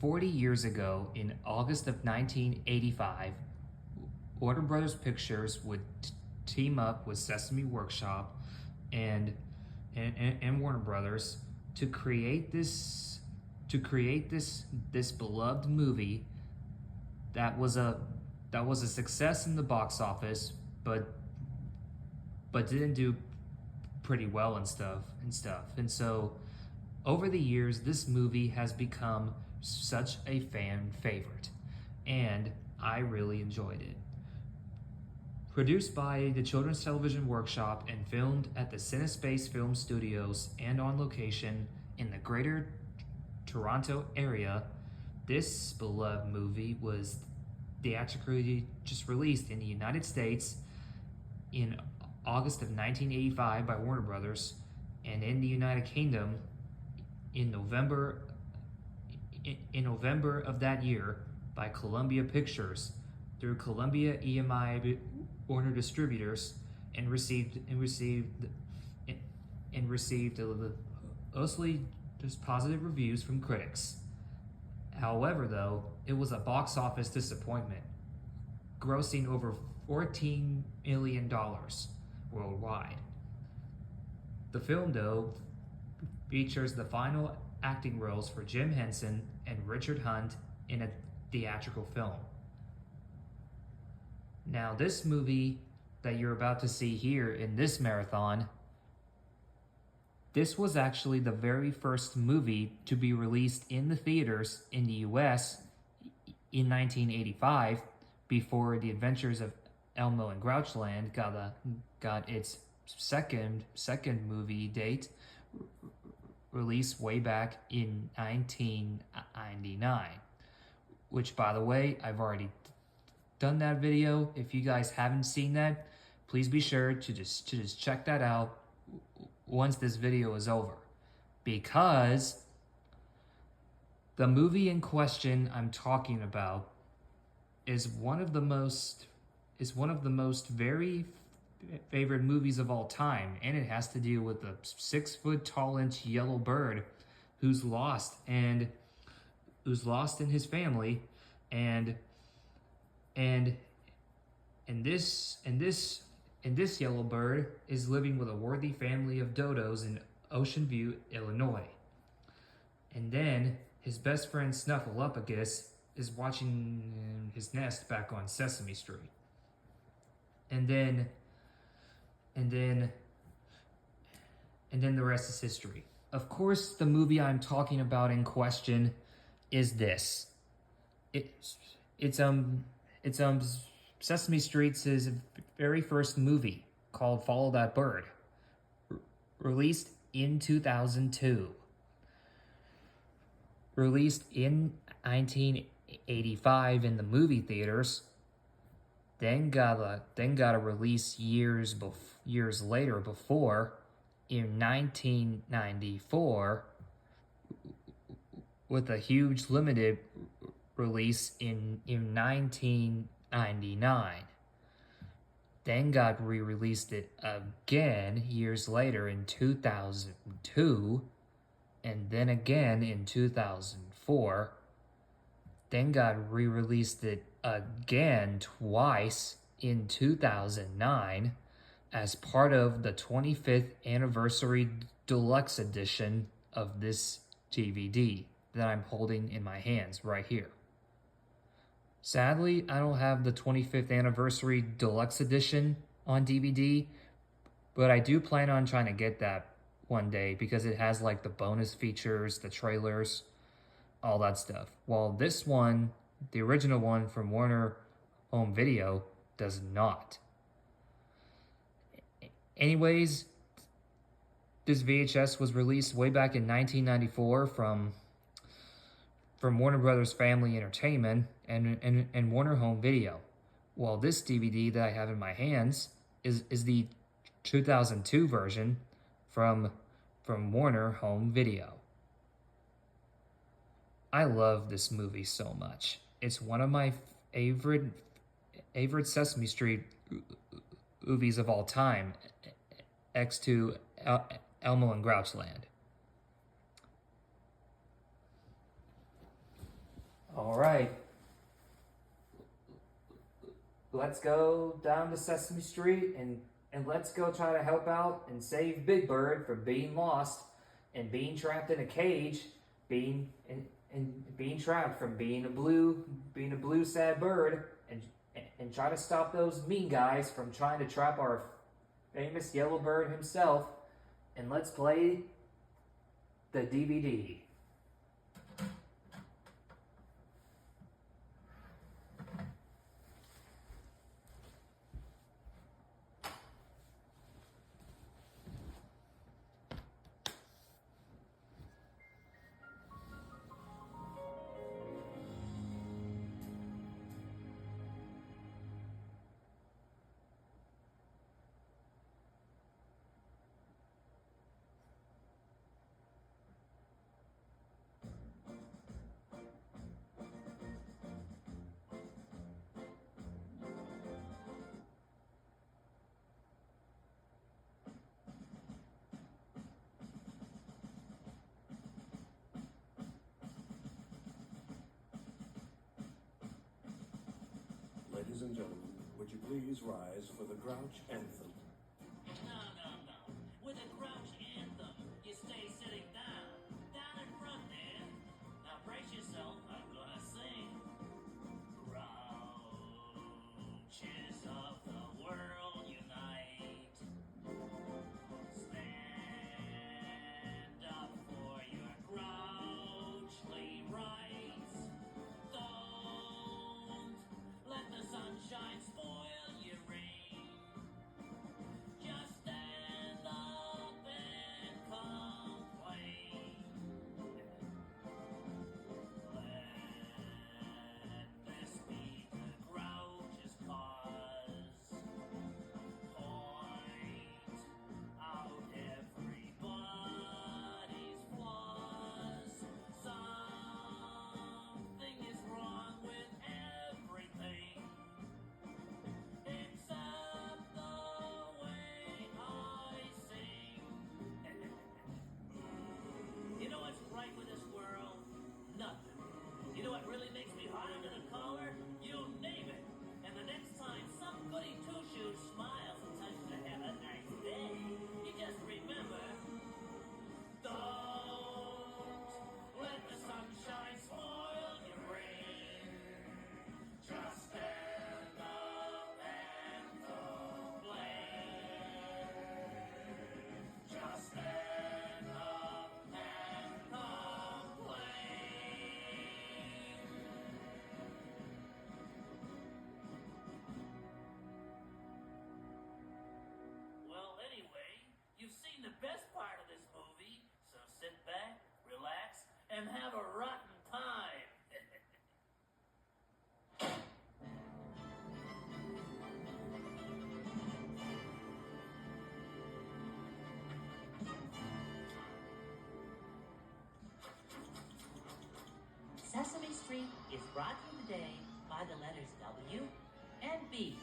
40 years ago, in August of 1985, Warner Brothers Pictures would team up with Sesame Workshop and, and Warner Brothers to create this beloved movie that was a success in the box office, but didn't do pretty well and stuff. And so over the years, this movie has become such a fan favorite, and I really enjoyed it. Produced by the Children's Television Workshop and filmed at the Cinespace Film Studios and on location in the Greater Toronto area, this beloved movie was theatrically just released in the United States in August of 1985 by Warner Brothers, and in the United Kingdom in November of that year by Columbia Pictures through Columbia EMI Warner Distributors, and received mostly just positive reviews from critics. However, though, it was a box office disappointment, grossing over $14 million worldwide. The film, though, features the final acting roles for Jim Henson and Richard Hunt in a theatrical film. Now, this movie that you're about to see here in this marathon, this was actually the very first movie to be released in the theaters in the US in 1985, before The Adventures of Elmo and Grouchland got its second movie date released way back in 1999, which, by the way, I've already done that video. If you guys haven't seen that, please be sure to just check that out once this video is over, because the movie in question I'm talking about is one of the most very favorite movies of all time, and it has to do with a 6-foot-tall-inch yellow bird who's lost in his family, and this yellow bird is living with a worthy family of dodos in Ocean View, Illinois. And then his best friend Snuffleupagus is watching his nest back on Sesame Street. And then the rest is history. Of course, the movie I'm talking about in question is this. It's Sesame Street's very first movie, called Follow That Bird, released in 2002. Released in 1985 in the movie theaters, then got a release years later, before, in 1994, with a huge limited release in 1999. Then got re-released it again years later in 2002, and then again in 2004. Then got re-released it again twice in 2009 as part of the 25th anniversary deluxe edition of this DVD that I'm holding in my hands right here. Sadly, I don't have the 25th anniversary deluxe edition on DVD, but I do plan on trying to get that one day, because it has like the bonus features, the trailers, all that stuff. While this one, the original one from Warner Home Video, does not. Anyways, this VHS was released way back in 1994 from Warner Brothers Family Entertainment and Warner Home Video. While this DVD that I have in my hands is the 2002 version from Warner Home Video. I love this movie so much. It's one of my favorite Sesame Street movies of all time, next to Elmo and Grouchland. All right, let's go down to Sesame Street and let's go try to help out and save Big Bird from being lost and being trapped in a cage, and being trapped from being a blue sad bird, and try to stop those mean guys from trying to trap our famous yellow bird himself. And let's play the DVD. Ladies and gentlemen, would you please rise for the Grouch Anthem? No. With a Grouch Anthem, you stay sitting down. Down in front there. Now brace yourself, I'm gonna sing. Grouches of the world unite. Stand up for your grouchly rights. Don't let the sunshine spoil your rain. Just stand up and complain. Let this be the Grouch's cause. Point out everybody's flaws. Something is wrong with everything. Except the way I sing. You know what's right with this world? Nothing. You know what really makes me hot under the collar? You name it. And the next time some goody two-shoes smiles and tells you to have a nice day, you just remember, don't let the sunshine spoil your rain. Just stand up and complain. Just stand up and complain. Well, anyway, you've seen the best part of this movie, so sit back, relax, and have a rotten time. Sesame Street is brought to you today by the letters W and B.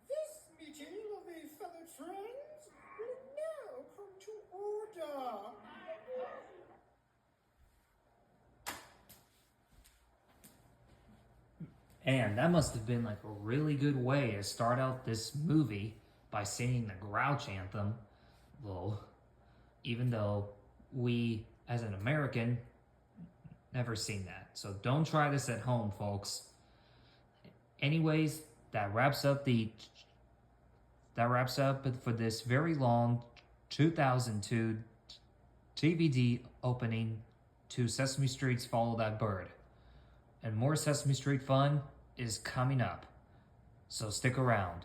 This meeting of the fellow friends will now come to order. And that must have been like a really good way to start out this movie by singing the Grouch Anthem. Well, even though we, as an American, never seen that. So don't try this at home, folks. Anyways, that wraps up for this very long 2002 DVD opening to Sesame Street's Follow That Bird. And more Sesame Street fun is coming up. So stick around.